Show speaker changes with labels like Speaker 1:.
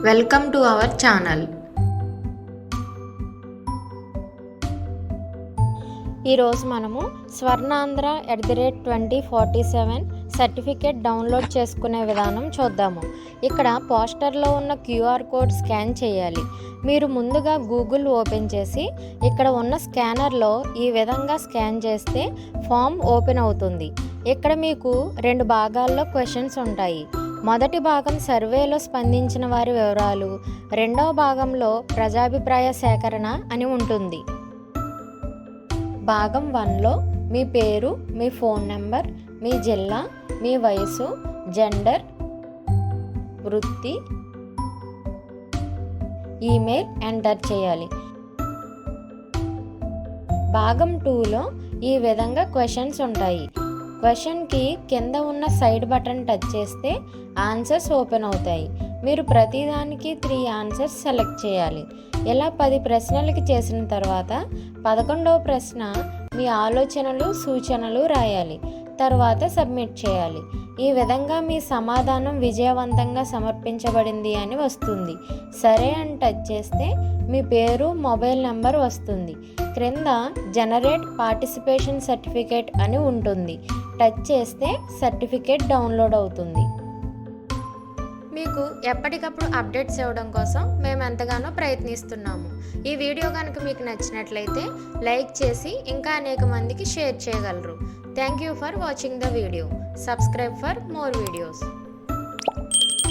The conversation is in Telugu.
Speaker 1: Welcome to our channel.
Speaker 2: ఈరోజు మనము స్వర్ణాంధ్ర @2047 సర్టిఫికేట్ డౌన్లోడ్ చేసుకునే విధానం చూద్దాము. ఇక్కడ పోస్టర్లో ఉన్న QR కోడ్ స్కాన్ చేయాలి. మీరు ముందుగా గూగుల్ ఓపెన్ చేసి ఇక్కడ ఉన్న స్కానర్లో ఈ విధంగా స్కాన్ చేస్తే ఫామ్ ఓపెన్ అవుతుంది. ఇక్కడ మీకు 2 భాగాల్లో క్వశ్చన్స్ ఉంటాయి. మొదటి భాగం సర్వేలో స్పందించిన వారి వివరాలు, రెండవ భాగంలో ప్రజాభిప్రాయ సేకరణ అని ఉంటుంది. భాగం 1లో మీ పేరు, మీ ఫోన్ నెంబర్, మీ జిల్లా, మీ వయసు, జెండర్, వృత్తి, ఈమెయిల్ ఎంటర్ చేయాలి. భాగం 2లో ఈ విధంగా క్వశ్చన్స్ ఉంటాయి. క్వశ్చన్కి కింద ఉన్న సైడ్ బటన్ టచ్ చేస్తే ఆన్సర్స్ ఓపెన్ అవుతాయి. మీరు ప్రతిదానికి 3 ఆన్సర్స్ సెలెక్ట్ చేయాలి. ఇలా 10 ప్రశ్నలకి చేసిన తర్వాత 11వ ప్రశ్న మీ ఆలోచనలు, సూచనలు రాయాలి. తర్వాత సబ్మిట్ చేయాలి. ఈ విధంగా మీ సమాధానం విజయవంతంగా సమర్పించబడింది అని వస్తుంది. సరే అని టచ్ చేస్తే మీ పేరు, మొబైల్ నెంబర్ వస్తుంది. క్రింద జనరేట్ పార్టిసిపేషన్ సర్టిఫికేట్ అని ఉంటుంది. టచ్ చేస్తే సర్టిఫికేట్ డౌన్లోడ్ అవుతుంది.
Speaker 1: మీకు ఎప్పటికప్పుడు అప్డేట్స్ ఇవ్వడం కోసం మేము ఎంతగానో ప్రయత్నిస్తున్నాము. ఈ వీడియో కనుక మీకు నచ్చినట్లయితే లైక్ చేసి ఇంకా అనేక మందికి షేర్ చేయగలరు. Thank you for watching the video. Subscribe for more videos.